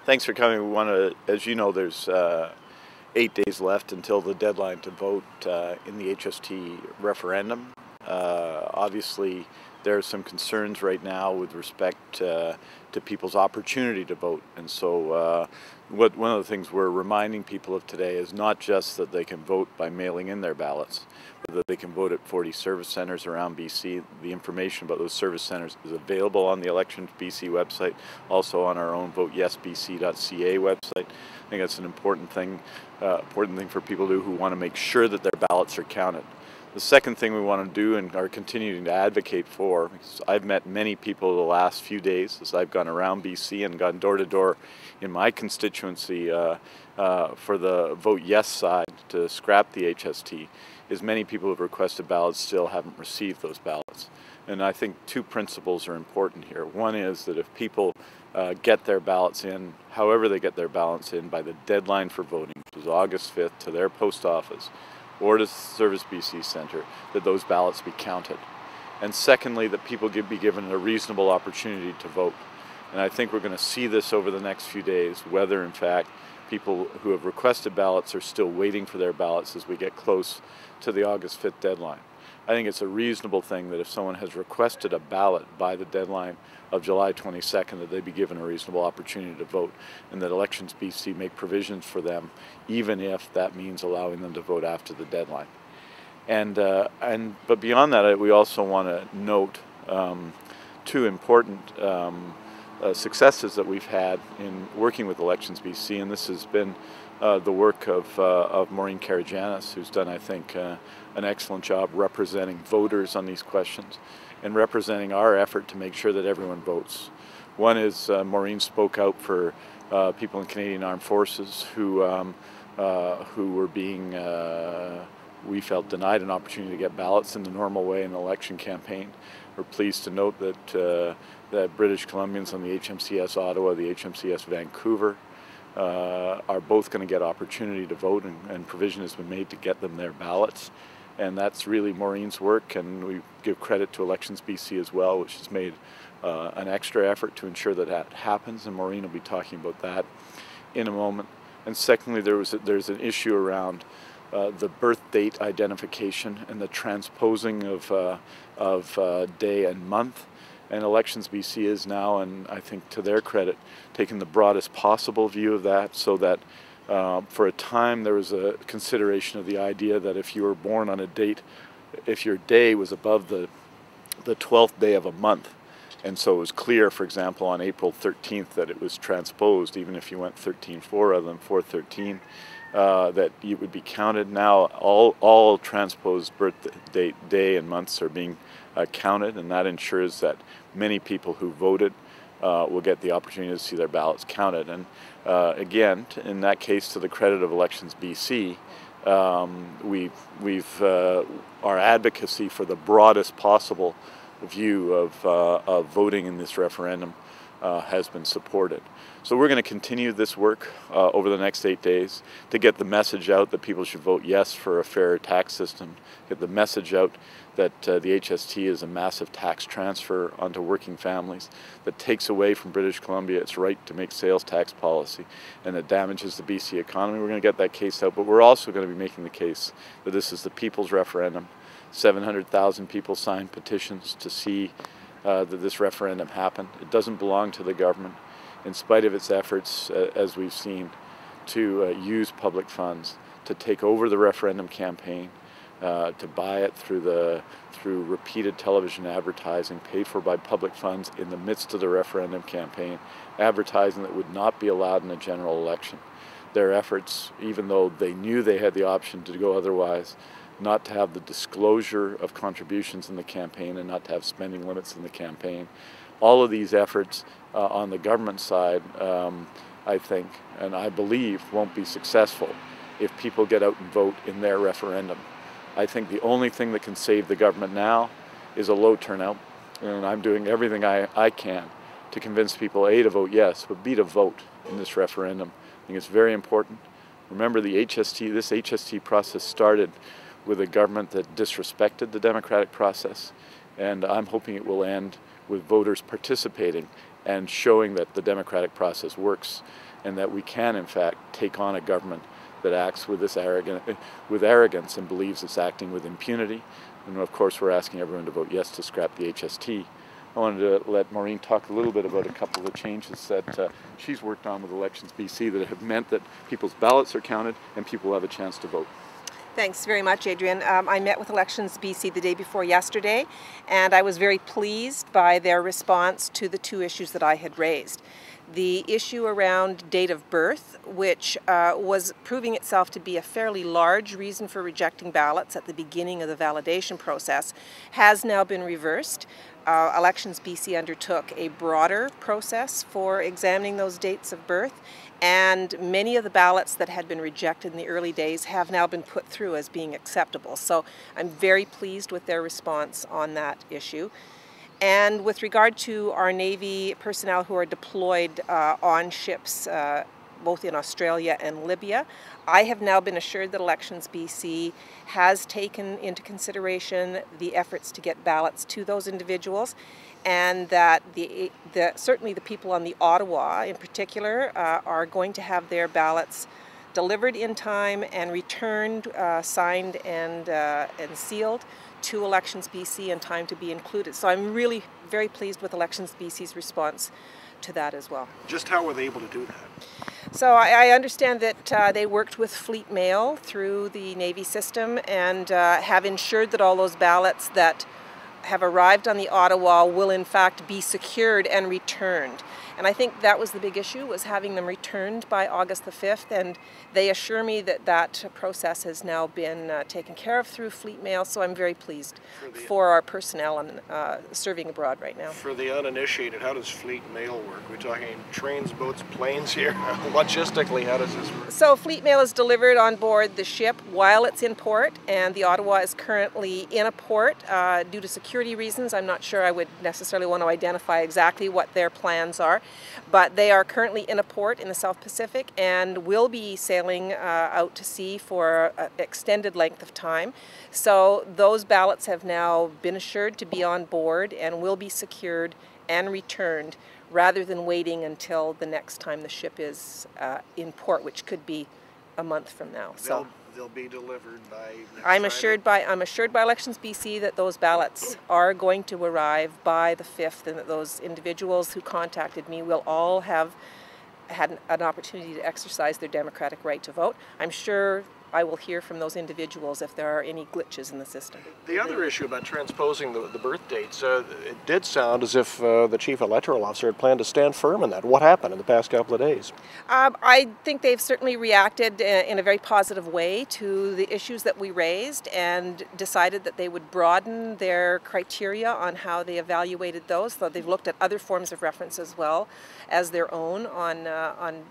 Thanks for coming. We want to, as you know, there's 8 days left until the deadline to vote in the HST referendum. Obviously, there are some concerns right now with respect to people's opportunity to vote, and so one of the things we're reminding people of today is not just that they can vote by mailing in their ballots, but that they can vote at 40 service centres around BC. The information about those service centres is available on the Elections BC website, also on our own voteyesbc.ca website. I think that's an important thing for people to do who want to make sure that their ballots are counted. The second thing we want to do and are continuing to advocate for, because I've met many people the last few days as I've gone around BC and gone door to door in my constituency for the vote yes side to scrap the HST, is many people who have requested ballots still haven't received those ballots. And I think two principles are important here. One is that if people get their ballots in, however they get their ballots in, by the deadline for voting, which is August 5th, to their post office or to Service BC Centre, that those ballots be counted. And secondly, that people be given a reasonable opportunity to vote. And I think we're going to see this over the next few days, whether in fact people who have requested ballots are still waiting for their ballots as we get close to the August 5th deadline. I think it's a reasonable thing that if someone has requested a ballot by the deadline of July 22nd, that they be given a reasonable opportunity to vote, and that Elections BC make provisions for them, even if that means allowing them to vote after the deadline. But beyond that, we also want to note two important successes that we've had in working with Elections BC, and this has been the work of Maureen Karagianis, who's done, I think, an excellent job representing voters on these questions and representing our effort to make sure that everyone votes. One is Maureen spoke out for people in Canadian Armed Forces who were being, we felt, denied an opportunity to get ballots in the normal way in an election campaign. We're pleased to note that that British Columbians on the HMCS Ottawa, the HMCS Vancouver, are both going to get opportunity to vote, and provision has been made to get them their ballots. And that's really Maureen's work, and we give credit to Elections BC as well, which has made an extra effort to ensure that that happens, and Maureen will be talking about that in a moment. And secondly, there's an issue around the birth date identification and the transposing of day and month. And Elections BC is now, and I think to their credit, taking the broadest possible view of that, so that for a time there was a consideration of the idea that if you were born on a date, if your day was above the 12th day of a month, and so it was clear, for example, on April 13th that it was transposed, even if you went 13-4 rather than 4-13, that you would be counted. Now all transposed birth date, day and months are being counted, and that ensures that many people who voted will get the opportunity to see their ballots counted. And again, in that case, to the credit of Elections BC, our advocacy for the broadest possible view of voting in this referendum has been supported. So we're going to continue this work over the next 8 days to get the message out that people should vote yes for a fair tax system, get the message out that the HST is a massive tax transfer onto working families that takes away from British Columbia its right to make sales tax policy, and that damages the BC economy. We're going to get that case out, but we're also going to be making the case that this is the people's referendum. 700,000 people signed petitions to see that this referendum happen. It doesn't belong to the government, in spite of its efforts, as we've seen, to use public funds to take over the referendum campaign, to buy it through repeated television advertising paid for by public funds in the midst of the referendum campaign, advertising that would not be allowed in a general election. Their efforts, even though they knew they had the option to go otherwise, not to have the disclosure of contributions in the campaign and not to have spending limits in the campaign. All of these efforts on the government side, I think, and I believe, won't be successful if people get out and vote in their referendum. I think the only thing that can save the government now is a low turnout, and I'm doing everything I can to convince people, A, to vote yes, but B, to vote in this referendum. I think it's very important. Remember, this HST process started with a government that disrespected the democratic process, and I'm hoping it will end with voters participating and showing that the democratic process works and that we can in fact take on a government that acts with arrogance and believes it's acting with impunity. And of course we're asking everyone to vote yes to scrap the HST. I wanted to let Maureen talk a little bit about a couple of the changes that she's worked on with Elections BC that have meant that people's ballots are counted and people have a chance to vote. Thanks very much, Adrian. I met with Elections BC the day before yesterday, and I was very pleased by their response to the two issues that I had raised. The issue around date of birth, which was proving itself to be a fairly large reason for rejecting ballots at the beginning of the validation process, has now been reversed. Elections BC undertook a broader process for examining those dates of birth, and many of the ballots that had been rejected in the early days have now been put through as being acceptable. So I'm very pleased with their response on that issue. And with regard to our Navy personnel who are deployed on ships both in Australia and Libya, I have now been assured that Elections BC has taken into consideration the efforts to get ballots to those individuals, and that certainly the people on the Ottawa in particular are going to have their ballots delivered in time and returned, signed and sealed to Elections BC in time to be included. So I'm really very pleased with Elections BC's response to that as well. Just how were they able to do that? So I understand that they worked with Fleet Mail through the Navy system and have ensured that all those ballots that have arrived on the Ottawa will in fact be secured and returned. And I think that was the big issue, was having them returned by August the 5th, and they assure me that that process has now been taken care of through Fleet Mail, so I'm very pleased for our personnel serving abroad right now. For the uninitiated, how does Fleet Mail work? We're talking trains, boats, planes here. Logistically, how does this work? So Fleet Mail is delivered on board the ship while it's in port, and the Ottawa is currently in a port due to security reasons. I'm not sure I would necessarily want to identify exactly what their plans are, but they are currently in a port in the South Pacific and will be sailing out to sea for an extended length of time. So those ballots have now been assured to be on board and will be secured and returned rather than waiting until the next time the ship is in port, which could be a month from now. So they'll be delivered by next I'm assured by Elections BC that those ballots are going to arrive by the 5th, and that those individuals who contacted me will all have had an opportunity to exercise their democratic right to vote. I'm sure I will hear from those individuals if there are any glitches in the system. The other issue about transposing the birth dates, it did sound as if the Chief Electoral Officer had planned to stand firm in that. What happened in the past couple of days? I think they've certainly reacted in a very positive way to the issues that we raised and decided that they would broaden their criteria on how they evaluated those. So they've looked at other forms of reference as well as their own on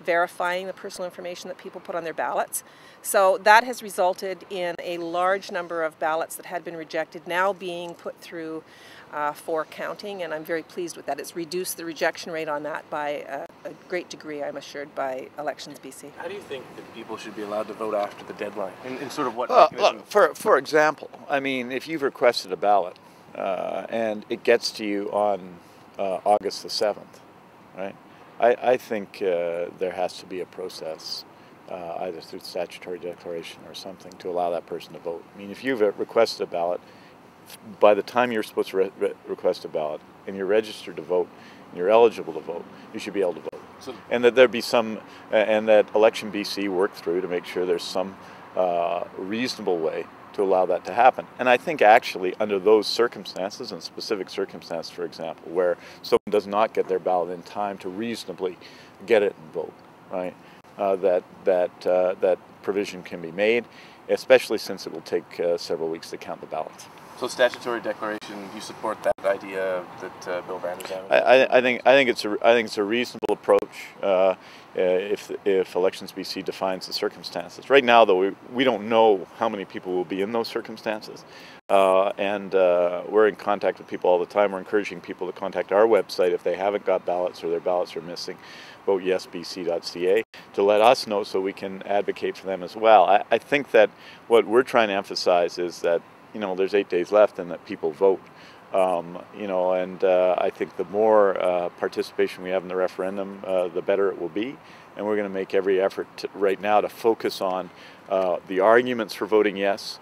verifying the personal information that people put on their ballots. So that has resulted in a large number of ballots that had been rejected now being put through for counting, and I'm very pleased with that. It's reduced the rejection rate on that by a great degree, I'm assured, by Elections BC. How do you think that people should be allowed to vote after the deadline? In sort of what mechanism? Look, for example, I mean, if you've requested a ballot and it gets to you on August the 7th, right? I think there has to be a process, either through statutory declaration or something, to allow that person to vote. I mean, if you've requested a ballot, by the time you're supposed to request a ballot and you're registered to vote and you're eligible to vote, you should be able to vote. So, and that there be some, and that Election BC work through to make sure there's some reasonable way to allow that to happen. And I think actually under those circumstances, and specific circumstances, for example, where someone does not get their ballot in time to reasonably get it and vote, right? That provision can be made, especially since it will take several weeks to count the ballots. So statutory declaration, you support that idea that Bill Vander's having? I think it's a reasonable approach if Elections BC defines the circumstances. Right now, though, we don't know how many people will be in those circumstances, and we're in contact with people all the time. We're encouraging people to contact our website if they haven't got ballots or their ballots are missing, voteyesbc.ca, to let us know so we can advocate for them as well. I think that what we're trying to emphasize is that, you know, there's 8 days left and that people vote. You know, and I think the more participation we have in the referendum, the better it will be. And we're going to make every effort right now to focus on the arguments for voting yes,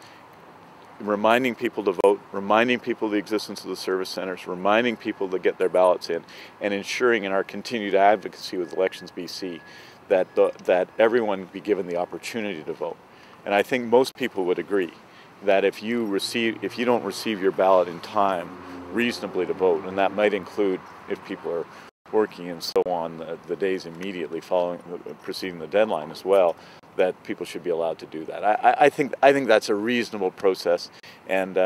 reminding people to vote, reminding people the existence of the service centers, reminding people to get their ballots in, and ensuring in our continued advocacy with Elections BC that everyone be given the opportunity to vote. And I think most people would agree that if you don't receive your ballot in time reasonably to vote, and that might include if people are working and so on the days immediately preceding the deadline as well, that people should be allowed to do that. I think that's a reasonable process, and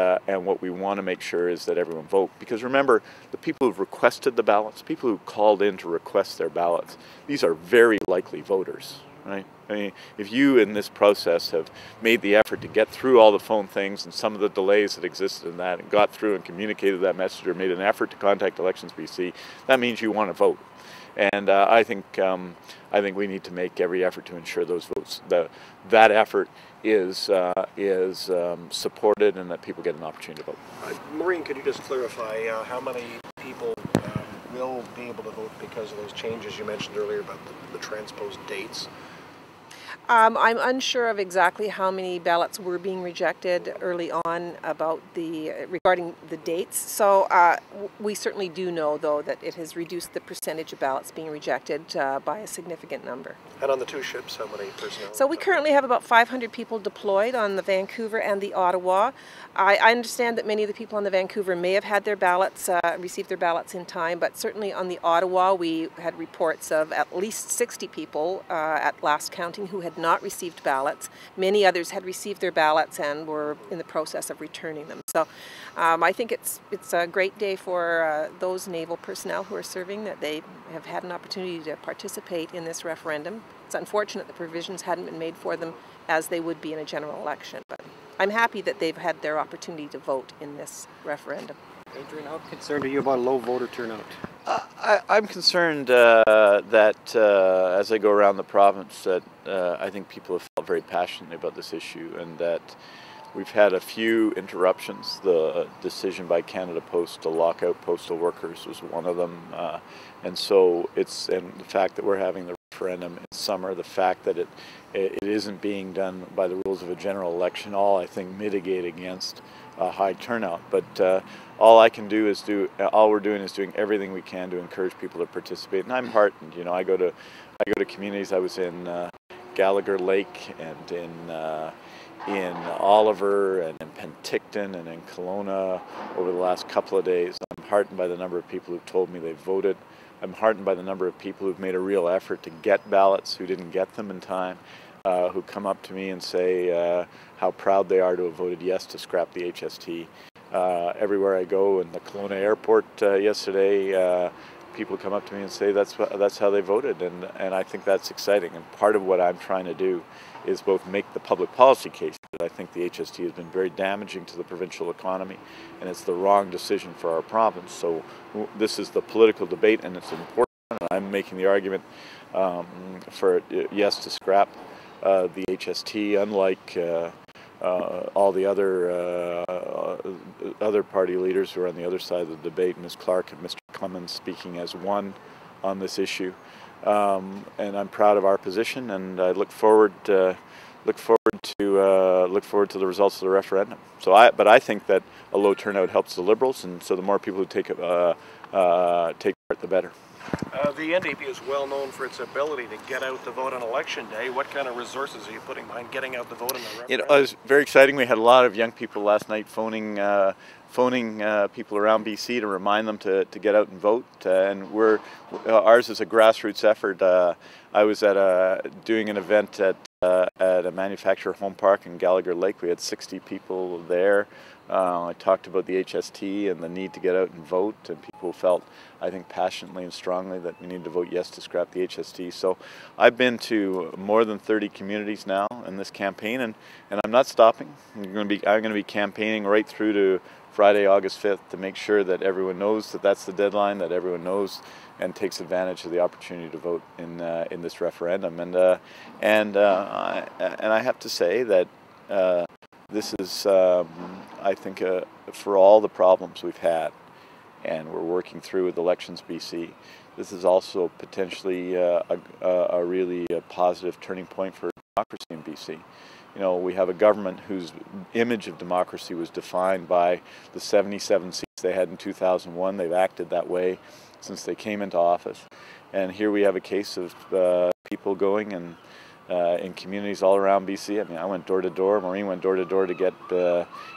what we want to make sure is that everyone vote. Because remember, the people who've requested the ballots, people who called in to request their ballots, these are very likely voters, right? I mean, if you in this process have made the effort to get through all the phone things and some of the delays that existed in that, and got through and communicated that message, or made an effort to contact Elections BC, that means you want to vote. And I think we need to make every effort to ensure those votes, that effort is supported, and that people get an opportunity to vote. Maureen, could you just clarify how many people will be able to vote because of those changes you mentioned earlier about the transposed dates? I'm unsure of exactly how many ballots were being rejected early on regarding the dates. So we certainly do know, though, that it has reduced the percentage of ballots being rejected by a significant number. And on the two ships, how many personnel? So we currently have about 500 people deployed on the Vancouver and the Ottawa. I understand that many of the people on the Vancouver may have had their ballots, received their ballots in time, but certainly on the Ottawa we had reports of at least 60 people at last counting who had not received ballots. Many others had received their ballots and were in the process of returning them. So I think it's a great day for those naval personnel who are serving, that they have had an opportunity to participate in this referendum. It's unfortunate the provisions hadn't been made for them as they would be in a general election, but I'm happy that they've had their opportunity to vote in this referendum. Adrian, how concerned are you about low voter turnout? I'm concerned that as I go around the province, that I think people have felt very passionately about this issue, and that we've had a few interruptions. The decision by Canada Post to lock out postal workers was one of them, and the fact that we're having the referendum in summer, the fact that it isn't being done by the rules of a general election, all I think mitigate against high turnout. But all we're doing is doing everything we can to encourage people to participate. And I'm heartened. You know, I go to communities. I was in Gallagher Lake and in Oliver and in Penticton and in Kelowna over the last couple of days. I'm heartened by the number of people who've told me they voted. I'm heartened by the number of people who've made a real effort to get ballots, who didn't get them in time, who come up to me and say how proud they are to have voted yes to scrap the HST. Everywhere I go, in the Kelowna airport yesterday, people come up to me and say that's how they voted, and I think that's exciting. And part of what I'm trying to do is both make the public policy case, because I think the HST has been very damaging to the provincial economy, and it's the wrong decision for our province. So this is the political debate, and it's important. I'm making the argument for yes to scrap the HST, unlike all the other party leaders who are on the other side of the debate, Ms. Clark and Mr. Clemens speaking as one on this issue. And I'm proud of our position, and I look forward to the results of the referendum. But I think that a low turnout helps the Liberals, and so the more people who take part, the better. The NDP is well known for its ability to get out the vote on election day. What kind of resources are you putting behind getting out the vote in the referendum? It was very exciting. We had a lot of young people last night phoning people around BC to remind them to get out and vote. And ours is a grassroots effort. I was doing an event at a manufacturer home park in Gallagher Lake. We had 60 people there. I talked about the HST and the need to get out and vote, and people felt, I think, passionately and strongly that we need to vote yes to scrap the HST. So I've been to more than 30 communities now in this campaign, and I'm not stopping. I'm going to be campaigning right through to Friday, August 5th, to make sure that everyone knows that that's the deadline, that everyone knows and takes advantage of the opportunity to vote in this referendum. And I have to say that this is I think for all the problems we've had, and we're working through with Elections BC, this is also potentially a really positive turning point for democracy in BC. You know, we have a government whose image of democracy was defined by the 77 seats they had in 2001. They've acted that way since they came into office. And here we have a case of people going and in communities all around BC. I mean, I went door to door, Maureen went door to door to get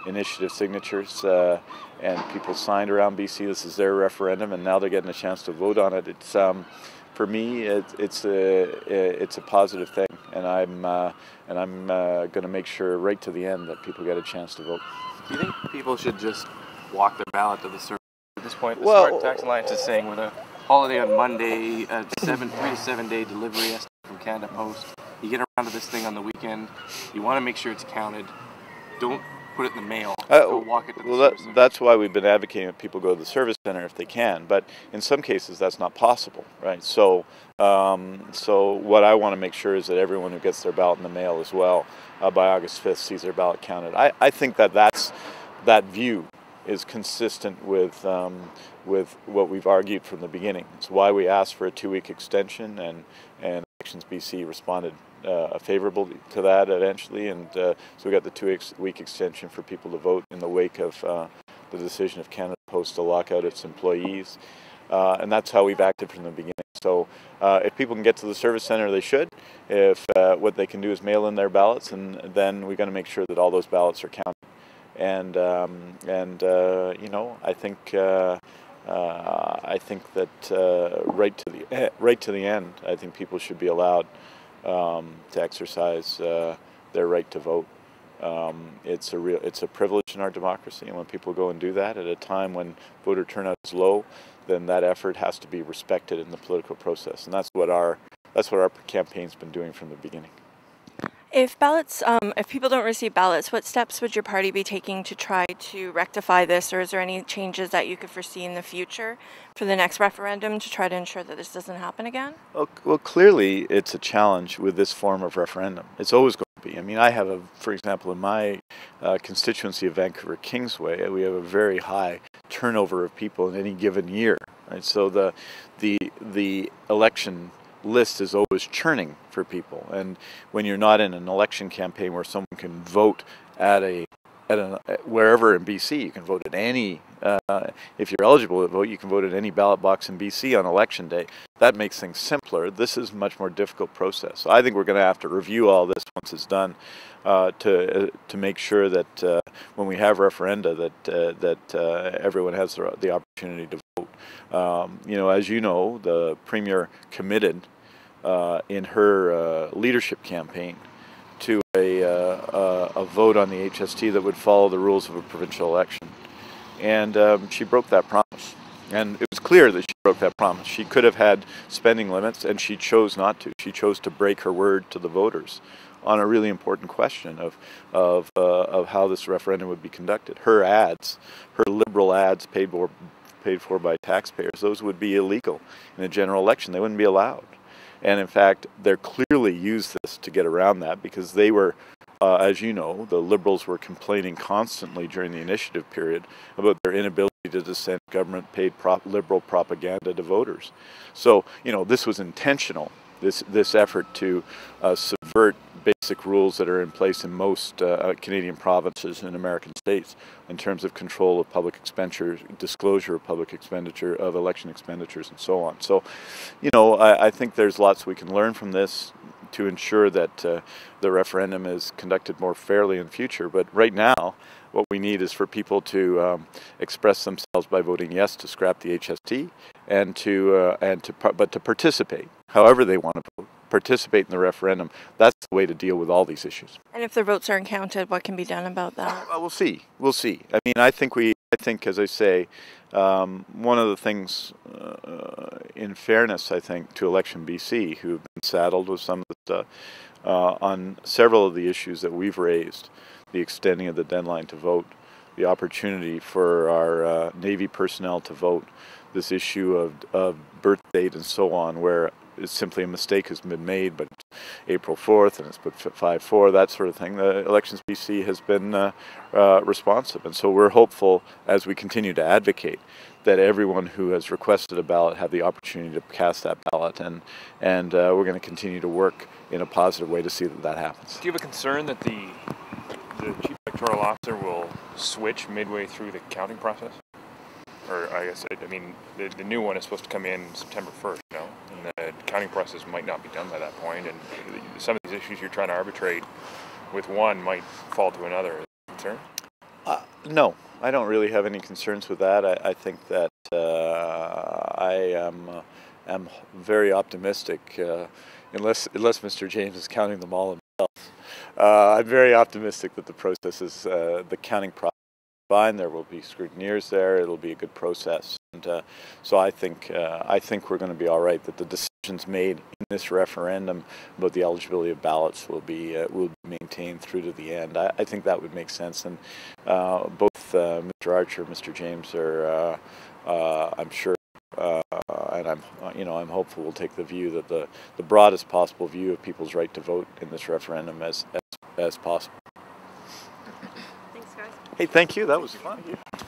initiative signatures, and people signed around BC. This is their referendum, and now they're getting a chance to vote on it. It's for me, it's a positive thing, and I'm going to make sure right to the end that people get a chance to vote. Do you think people should just walk their ballot to the service at this point? The Well, Smart Tax Alliance is saying with a holiday on Monday, 3 to 7 day delivery estimate from Canada Post, you get around to this thing on the weekend, you want to make sure it's counted, don't put it in the mail, go walk it to the service center. That's why we've been advocating that people go to the service center if they can, but in some cases that's not possible, right? So, so what I want to make sure is that everyone who gets their ballot in the mail as well by August 5th sees their ballot counted. I think that view is consistent with what we've argued from the beginning. It's why we asked for a 2-week extension, and Elections BC responded favorably to that eventually, and so we got the 2-week extension for people to vote in the wake of the decision of Canada Post to lock out its employees, and that's how we've acted from the beginning. So if people can get to the service center, they should. If what they can do is mail in their ballots, and then we're going to make sure that all those ballots are counted. And you know, I think that right to the end, I think people should be allowed to exercise their right to vote. It's a privilege in our democracy, and when people go and do that at a time when voter turnout is low, then that effort has to be respected in the political process, and that's what our campaign's been doing from the beginning. If people don't receive ballots, what steps would your party be taking to try to rectify this, or is there any changes that you could foresee in the future for the next referendum to try to ensure that this doesn't happen again? Well, clearly it's a challenge with this form of referendum. It's always going to be. I mean, I have for example, in my constituency of Vancouver Kingsway, we have a very high turnover of people in any given year. Right? So the election list is always churning for people, and when you're not in an election campaign where someone can vote at wherever in BC, you can vote at any if you're eligible to vote, you can vote at any ballot box in BC on election day. That makes things simpler. This is a much more difficult process. So I think we're going to have to review all this once it's done to make sure that when we have referenda that everyone has the opportunity to vote. You know, as you know, the Premier committed in her leadership campaign to a vote on the HST that would follow the rules of a provincial election. And she broke that promise. And it was clear that she broke that promise. She could have had spending limits, and she chose not to. She chose to break her word to the voters on a really important question of how this referendum would be conducted. Her ads, her liberal ads paid for by taxpayers, those would be illegal in a general election. They wouldn't be allowed. And in fact, they clearly used this to get around that, because they were, as you know, the Liberals were complaining constantly during the initiative period about their inability to dissent government-paid Liberal propaganda to voters. So, you know, this was intentional, this effort to subvert basic rules that are in place in most Canadian provinces and American states in terms of control of public expenditures, disclosure of public expenditure, of election expenditures, and so on. So, you know, I think there's lots we can learn from this to ensure that the referendum is conducted more fairly in the future. But right now, what we need is for people to express themselves by voting yes to scrap the HST, but to participate, however they want to vote, participate in the referendum. That's the way to deal with all these issues. And if their votes aren't counted, what can be done about that? We'll see. We'll see. I mean, I think, as I say, one of the things, in fairness, I think, to Election BC, who have been saddled with some of the stuff, on several of the issues that we've raised, the extending of the deadline to vote, the opportunity for our Navy personnel to vote, this issue of birth date and so on, where it's simply a mistake has been made, but April 4th and it's put 5-4, that sort of thing. The Elections BC has been responsive, and so we're hopeful as we continue to advocate that everyone who has requested a ballot have the opportunity to cast that ballot, and we're going to continue to work in a positive way to see that that happens. Do you have a concern that the Chief Electoral Officer will switch midway through the counting process? Or I guess, I mean, the new one is supposed to come in September 1st, you know, and the counting process might not be done by that point, and some of these issues you're trying to arbitrate with one might fall to another. Is that a concern? No, I don't really have any concerns with that. I think that I am very optimistic, unless Mr. James is counting them all himself. I'm very optimistic that the process is the counting process. Fine, there will be scrutineers there. It'll be a good process, and so I think we're going to be all right. That the decisions made in this referendum about the eligibility of ballots will be maintained through to the end. I think that would make sense, and both Mr. Archer and Mr. James are, I'm sure, and I'm hopeful, will take the view that the broadest possible view of people's right to vote in this referendum as possible. Thanks, guys. Hey, thank you. That was fun.